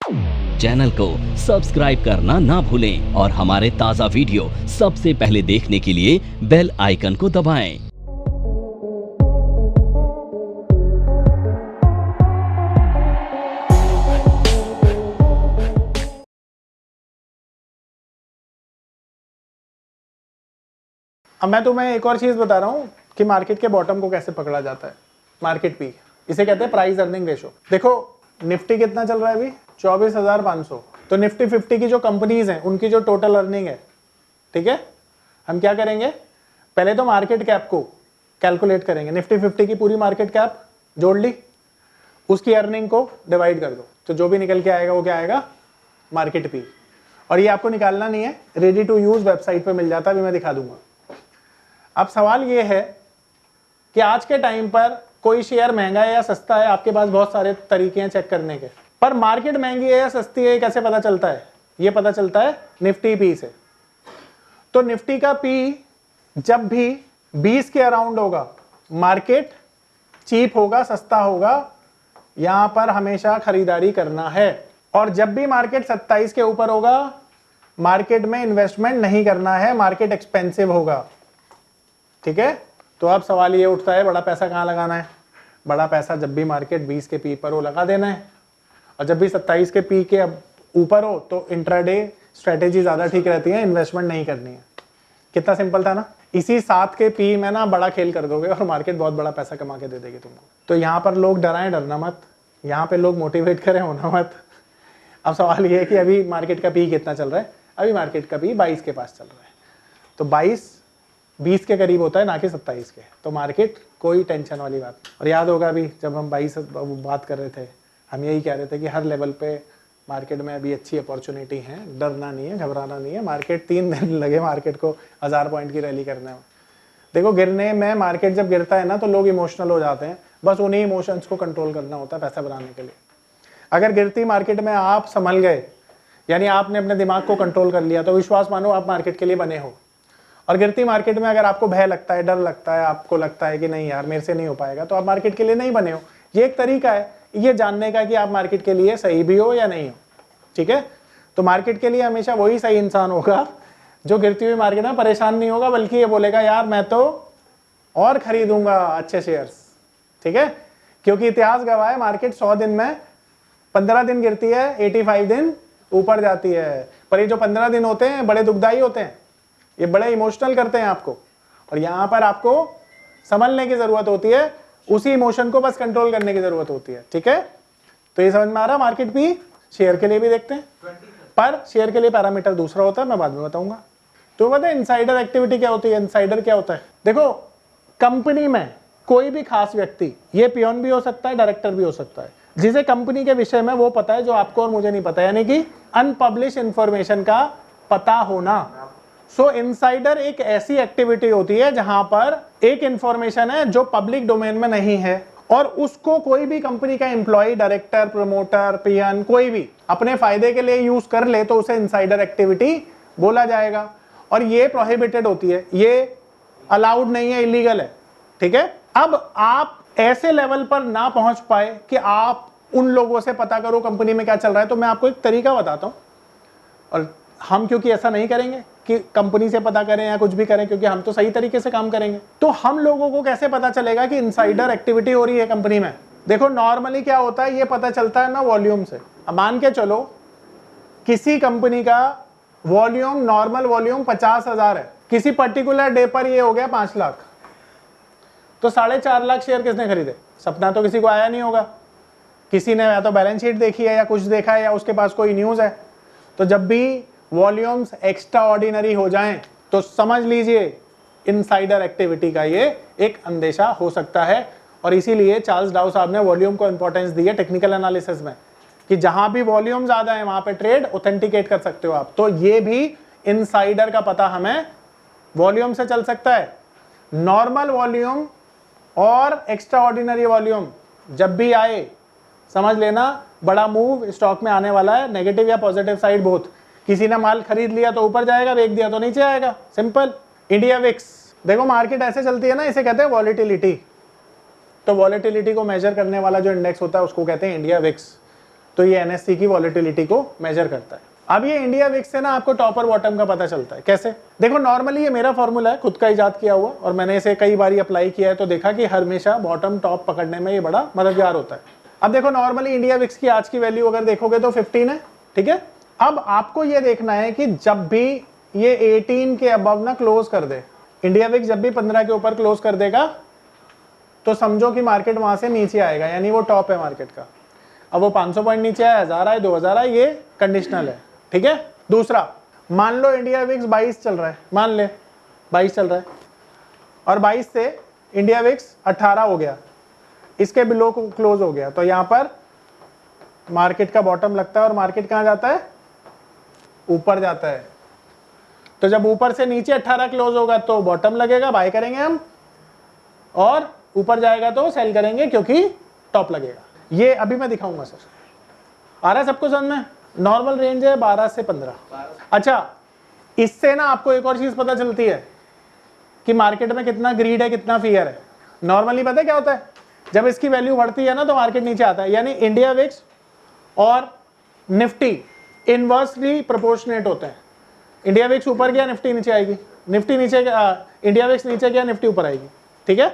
Channel को subscribe करना ना भूलें और हमारे ताज़ा वीडियो सबसे पहले देखने के लिए बेल आइकन को दबाएं। अब मैं तुम्हें एक और चीज़ बता रहा हूँ कि मार्केट के बॉटम को कैसे पकड़ा जाता है। मार्केट पी, इसे कहते हैं प्राइस अर्निंग रेशो। देखो निफ्टी कितना चल रहा है अभी 24,500। तो निफ्टी 50 की जो कंपनीज हैं उनकी जो टोटल अर्निंग है, ठीक है, हम क्या करेंगे, पहले तो मार्केट कैप को कैलकुलेट करेंगे। निफ्टी 50 की पूरी मार्केट कैप जोड़ ली, उसकी अर्निंग को डिवाइड कर दो, तो जो भी निकल के आएगा वो क्या आएगा, मार्केट पी। और ये आपको निकालना नहीं है, रेडी टू यूज वेबसाइट पे मिल जाता है, अभी मैं दिखा दूंगा। अब सवाल ये है कि आज के टाइम पर कोई शेयर महंगा है या सस्ता है, आपके पास बहुत सारे तरीके हैं चेक करने के, पर मार्केट महंगी है या सस्ती है कैसे पता चलता है? ये पता चलता है निफ्टी पी से। तो निफ्टी का पी जब भी 20 के अराउंड होगा, मार्केट चीप होगा, सस्ता होगा, यहां पर हमेशा खरीदारी करना है। और जब भी मार्केट 27 के ऊपर होगा, मार्केट में इन्वेस्टमेंट नहीं करना है, मार्केट एक्सपेंसिव होगा। ठीक है, तो अब सवाल ये उठता है बड़ा पैसा कहाँ लगाना है? बड़ा पैसा जब भी मार्केट 20 के पी पर हो लगा देना है, और जब भी 27 के पी के अब ऊपर हो तो इंट्राडे स्ट्रेटेजी ज्यादा ठीक रहती है, इन्वेस्टमेंट नहीं करनी है। कितना सिंपल था ना? इसी 7 के पी में ना बड़ा खेल कर दोगे और मार्केट बहुत बड़ा पैसा कमा के दे देगी तुमको। तो यहाँ पर लोग डराएं, डरना मत, यहाँ पे लोग मोटिवेट करें, होना मत। अब सवाल ये है कि अभी मार्केट का पी कितना चल रहा है? अभी मार्केट का पी 22 के पास चल रहा है, तो 20 के करीब होता है, ना कि 27 के। तो मार्केट कोई टेंशन वाली बात नहीं। और याद होगा अभी जब हम 22 बात कर रहे थे, हम यही कह रहे थे कि हर लेवल पे मार्केट में अभी अच्छी अपॉर्चुनिटी है, डरना नहीं है, घबराना नहीं है। मार्केट 3 दिन लगे मार्केट को 1000 पॉइंट की रैली करने में। देखो गिरने में, मार्केट जब गिरता है ना तो लोग इमोशनल हो जाते हैं, बस उन्हीं इमोशंस को कंट्रोल करना होता है पैसा बनाने के लिए। अगर गिरती मार्केट में आप संभल गए, यानी आपने अपने दिमाग को कंट्रोल कर लिया, तो विश्वास मानो आप मार्केट के लिए बने हो। और गिरती मार्केट में अगर आपको भय लगता है, डर लगता है, आपको लगता है कि नहीं यार मेरे से नहीं हो पाएगा, तो आप मार्केट के लिए नहीं बने हो। ये एक तरीका है ये जानने का कि आप मार्केट के लिए सही भी हो या नहीं हो। ठीक है, तो मार्केट के लिए हमेशा वही सही इंसान होगा जो गिरती हुई मार्केट में परेशान नहीं होगा, बल्कि ये बोलेगा यार मैं तो और खरीदूंगा अच्छे शेयर्स। ठीक है, क्योंकि इतिहास गवाह है मार्केट 100 दिन में 15 दिन गिरती है, 85 दिन ऊपर जाती है। पर ये जो 15 दिन होते हैं बड़े दुखदाई होते हैं, ये बड़े इमोशनल करते हैं आपको, और यहां पर आपको संभलने की जरूरत होती है, उसी इमोशन को बस कंट्रोल करने की जरूरत होती है। ठीक है, तो ये समझ में आ रहा? मार्केट भी शेयर के लिए भी देखते हैं, पर शेयर के लिए पैरामीटर दूसरा होता है, मैं बाद में बताऊंगा। तो पता है इनसाइडर एक्टिविटी क्या होती है? इनसाइडर क्या होता है? देखो कंपनी में कोई भी खास व्यक्ति, ये पियोन भी हो सकता है, डायरेक्टर भी हो सकता है, जिसे कंपनी के विषय में वो पता है जो आपको और मुझे नहीं पता, यानी कि अनपब्लिश इंफॉर्मेशन का पता होना। सो इनसाइडर एक ऐसी एक्टिविटी होती है जहां पर एक इंफॉर्मेशन है जो पब्लिक डोमेन में नहीं है, और उसको कोई भी कंपनी का एम्प्लॉय, डायरेक्टर, प्रमोटर, पीएन कोई भी अपने फायदे के लिए यूज कर ले तो उसे इनसाइडर एक्टिविटी बोला जाएगा। और ये प्रोहिबिटेड होती है, ये अलाउड नहीं है, इलीगल है। ठीक है, अब आप ऐसे लेवल पर ना पहुंच पाए कि आप उन लोगों से पता करो कंपनी में क्या चल रहा है, तो मैं आपको एक तरीका बताता हूं। और हम क्योंकि ऐसा नहीं करेंगे कि कंपनी से पता करें या कुछ भी करें, क्योंकि हम तो सही तरीके से काम करेंगे, तो हम लोगों को कैसे पता चलेगा कि इनसाइडर एक्टिविटी हो रही है कंपनी में? देखो नॉर्मली क्या होता है, ये पता चलता है ना वॉल्यूम से। अब मान के चलो किसी कंपनी का वॉल्यूम, नॉर्मल वॉल्यूम 50,000 है, किसी पर्टिकुलर डे पर ये हो गया 5 लाख, तो 4.5 लाख शेयर किसने खरीदे? सपना तो किसी को आया नहीं होगा, किसी ने या तो बैलेंस शीट देखी है या कुछ देखा है या उसके पास कोई न्यूज है। तो जब भी वॉल्यूम्स एक्स्ट्रा ऑर्डिनरी हो जाएं तो समझ लीजिए इनसाइडर एक्टिविटी का ये एक अंदेशा हो सकता है। और इसीलिए चार्ल्स डाउ साहब ने वॉल्यूम को इंपॉर्टेंस दी है टेक्निकल एनालिसिस में, कि जहां भी वॉल्यूम ज्यादा है वहां पे ट्रेड ऑथेंटिकेट कर सकते हो आप। तो ये भी इनसाइडर का पता हमें वॉल्यूम से चल सकता है। नॉर्मल वॉल्यूम और एक्स्ट्रा ऑर्डिनरी वॉल्यूम जब भी आए, समझ लेना बड़ा मूव स्टॉक में आने वाला है, नेगेटिव या पॉजिटिव साइड बोथ। किसी ने माल खरीद लिया तो ऊपर जाएगा, बेच दिया तो नीचे आएगा, सिंपल। इंडिया विक्स, देखो मार्केट ऐसे चलती है ना, इसे कहते हैं वॉलेटिलिटी। तो वॉलेटिलिटी को मेजर करने वाला जो इंडेक्स होता है उसको कहते हैं इंडिया विक्स। तो ये NSE की वॉलेटिलिटी को मेजर करता है। अब ये इंडिया विक्स से ना आपको टॉप और बॉटम का पता चलता है। कैसे? देखो नॉर्मली ये मेरा फॉर्मूला है, खुद का इजाद किया हुआ, और मैंने इसे कई बार अप्लाई किया है, तो देखा कि हमेशा बॉटम टॉप पकड़ने में ये बड़ा मददगार होता है। अब देखो नॉर्मली इंडिया विक्स की आज की वैल्यू अगर देखोगे तो 15 है, ठीक है। अब आपको ये देखना है कि जब भी ये 18 के अबव ना क्लोज कर दे, इंडिया विक्स जब भी 15 के ऊपर क्लोज कर देगा तो समझो कि मार्केट वहां से नीचे आएगा, यानी वो टॉप है मार्केट का। अब वो 500 पॉइंट नीचे आया, 1000 आए, 2000 आए, ये कंडीशनल है, ठीक है। दूसरा, मान लो इंडिया विक्स 22 चल रहा है, मान ले 22 चल रहा है, और 22 से इंडिया विक्स 18 हो गया, इसके बिलो को क्लोज हो गया, तो यहां पर मार्केट का बॉटम लगता है और मार्केट कहां जाता है? ऊपर जाता है। तो जब ऊपर से नीचे 18 क्लोज होगा तो बॉटम लगेगा, बाय करेंगे हम, और ऊपर जाएगा तो सेल करेंगे क्योंकि टॉप लगेगा। ये अभी मैं दिखाऊंगा सर। आ रहा है सबको समझ में? नॉर्मल रेंज है 12 से 15। अच्छा, इससे ना आपको एक और चीज पता चलती है कि मार्केट में कितना ग्रीड है, कितना फियर है। नॉर्मली पता है क्या होता है? जब इसकी वैल्यू बढ़ती है ना तो मार्केट नीचे आता है, यानी इंडिया विक्स और निफ्टी इनवर्सली प्रोपोर्शनेट होते हैं। इंडिया विक्स ऊपर गया, निफ्टी नीचे आएगी, निफ्टी नीचे गया, इंडिया विक्स नीचे गया, निफ्टी ऊपर आएगी, ठीक है।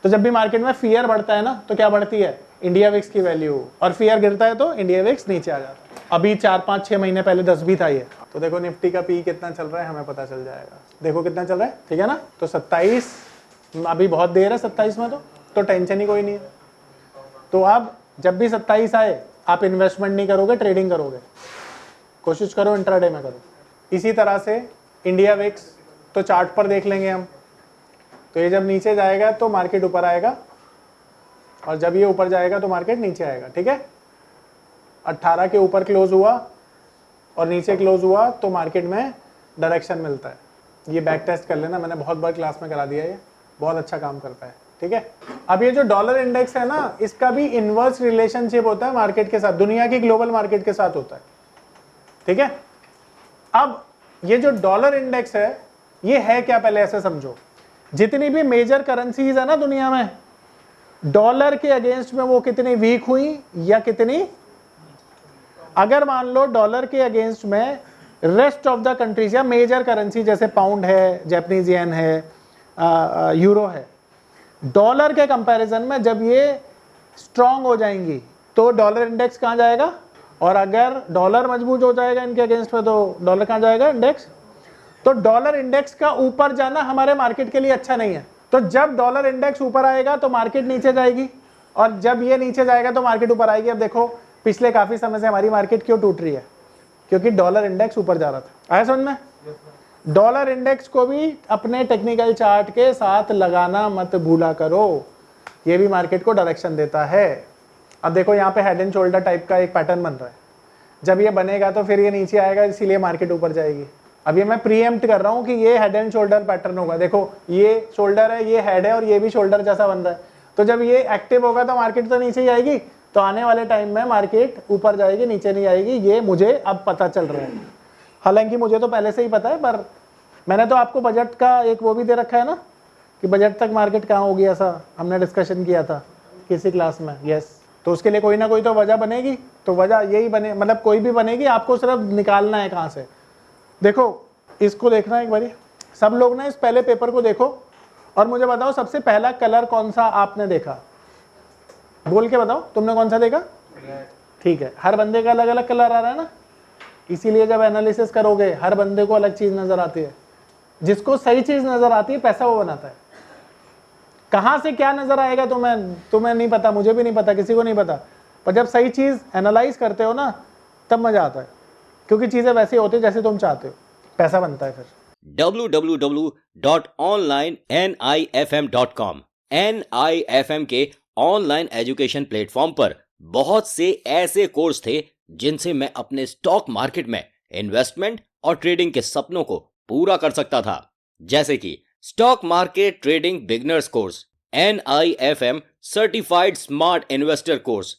तो जब भी मार्केट में फियर बढ़ता है ना तो क्या बढ़ती है? इंडिया विक्स की वैल्यू, और फियर गिरता है तो इंडिया विक्स नीचे आ जाता है। अभी 4-5-6 महीने पहले 10 भी था ये। तो देखो निफ्टी का पी कितना चल रहा है हमें पता चल जाएगा। देखो कितना चल रहा है, ठीक है ना। तो 27, अभी बहुत देर है 27 में, तो टेंशन ही कोई नहीं है। तो अब जब भी 27 आए आप इन्वेस्टमेंट नहीं करोगे, ट्रेडिंग करोगे, कोशिश करो इंट्राडे में करो। इसी तरह से इंडिया विक्स तो चार्ट पर देख लेंगे हम, तो ये जब नीचे जाएगा तो मार्केट ऊपर आएगा, और जब ये ऊपर जाएगा तो मार्केट नीचे आएगा, ठीक है। 18 के ऊपर क्लोज हुआ और नीचे क्लोज हुआ तो मार्केट में डायरेक्शन मिलता है। ये बैक टेस्ट कर लेना, मैंने बहुत बार क्लास में करा दिया, ये बहुत अच्छा काम करता है, ठीक है। अब ये जो डॉलर इंडेक्स है ना, इसका भी इनवर्स रिलेशनशिप होता है मार्केट के साथ, दुनिया की ग्लोबल मार्केट के साथ होता है, ठीक है। अब ये जो डॉलर इंडेक्स है ये है क्या, पहले ऐसे समझो। जितनी भी मेजर करेंसीज है ना दुनिया में, डॉलर के अगेंस्ट में वो कितनी वीक हुई या कितनी, अगर मान लो डॉलर के अगेंस्ट में रेस्ट ऑफ द कंट्रीज या मेजर करेंसी जैसे पाउंड है, जापानीज येन है, यूरो है, डॉलर के कंपैरिजन में जब ये स्ट्रांग हो जाएंगी तो डॉलर इंडेक्स कहां जाएगा, और अगर डॉलर मजबूत हो जाएगा इनके अगेंस्ट में तो डॉलर कहां जाएगा, इंडेक्स। तो डॉलर इंडेक्स का ऊपर जाना हमारे मार्केट के लिए अच्छा नहीं है। तो जब डॉलर इंडेक्स ऊपर आएगा तो मार्केट नीचे जाएगी, और जब ये नीचे जाएगा तो मार्केट ऊपर आएगी। अब देखो पिछले काफी समय से हमारी मार्केट क्यों टूट रही है, क्योंकि डॉलर इंडेक्स ऊपर जा रहा था। आया समझ में? डॉलर इंडेक्स को भी अपने टेक्निकल चार्ट के साथ लगाना मत भूला करो, ये भी मार्केट को डायरेक्शन देता है। अब देखो यहाँ पे हेड एंड शोल्डर टाइप का एक पैटर्न बन रहा है, जब ये बनेगा तो फिर ये नीचे आएगा, इसीलिए मार्केट ऊपर जाएगी। अब ये मैं प्रीएम्प्ट कर रहा हूँ कि ये हेड एंड शोल्डर पैटर्न होगा। देखो ये शोल्डर है, ये हेड है, और ये भी शोल्डर जैसा बन रहा है। तो जब ये एक्टिव होगा तो मार्केट तो नीचे ही आएगी, तो आने वाले टाइम में मार्केट ऊपर जाएगी, नीचे नहीं आएगी। ये मुझे अब पता चल रहा है, हालांकि मुझे तो पहले से ही पता है, पर मैंने तो आपको बजट का एक वो भी दे रखा है ना कि बजट तक मार्केट कहाँ होगी, ऐसा हमने डिस्कशन किया था किसी क्लास में। यस, तो उसके लिए कोई ना कोई तो वजह बनेगी, तो वजह यही बने, मतलब कोई भी बनेगी, आपको सिर्फ निकालना है कहाँ से। देखो इसको देखना एक बारी, सब लोग ना इस पहले पेपर को देखो और मुझे बताओ सबसे पहला कलर कौन सा आपने देखा, बोल के बताओ तुमने कौन सा देखा। ठीक है, हर बंदे का अलग अलग कलर आ रहा है ना, इसीलिए जब एनालिसिस करोगे हर बंदे को अलग चीज नजर आती है। जिसको सही चीज नजर आती है पैसा वो बनाता है। कहां से क्या नजर आएगा तुम्हें नहीं पता, मुझे भी नहीं पता, किसी को नहीं पता, पर जब सही चीज एनालाइज करते हो ना तब मजा आता है, क्योंकि चीजें वैसी होती है जैसे तुम चाहते हो, पैसा बनता है फिर। www.onlinenifm.com NIFM के ऑनलाइन एजुकेशन प्लेटफॉर्म पर बहुत से ऐसे कोर्स थे जिनसे मैं अपने स्टॉक मार्केट में इन्वेस्टमेंट और ट्रेडिंग के सपनों को पूरा कर सकता था, जैसे कि stock market trading beginners course, NIFM certified smart investor course,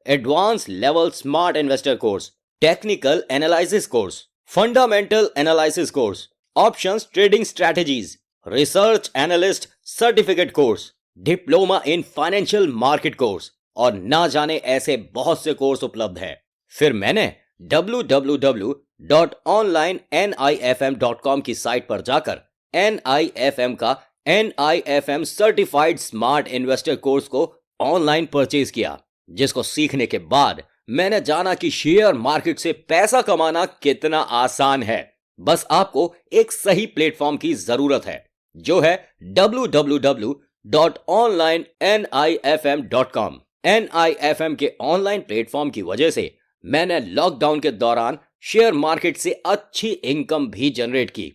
advance level smart investor course, technical analysis course, fundamental analysis course, options trading strategies, research analyst certificate course, diploma in financial market course और ना जाने ऐसे बहुत से course उपलब्ध हैं। फिर मैंने www.onlinenifm.com की साइट पर जाकर NIFM का NIFM certified smart investor course को ऑनलाइन परचेज किया, जिसको सीखने के बाद मैंने जाना कि शेयर मार्केट से पैसा कमाना कितना आसान है। बस आपको एक सही प्लेटफॉर्म की जरूरत है, जो है www.onlinenifm.com। NIFM के ऑनलाइन प्लेटफॉर्म की वजह से मैंने लॉकडाउन के दौरान शेयर मार्केट से अच्छी इनकम भी जनरेट की।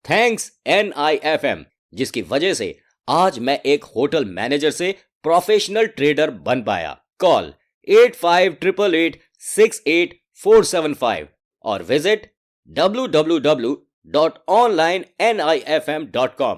थैंक्स NIFM, जिसकी वजह से आज मैं एक होटल मैनेजर से प्रोफेशनल ट्रेडर बन पाया। कॉल 8588868475 और विजिट www.onlinenifm.com।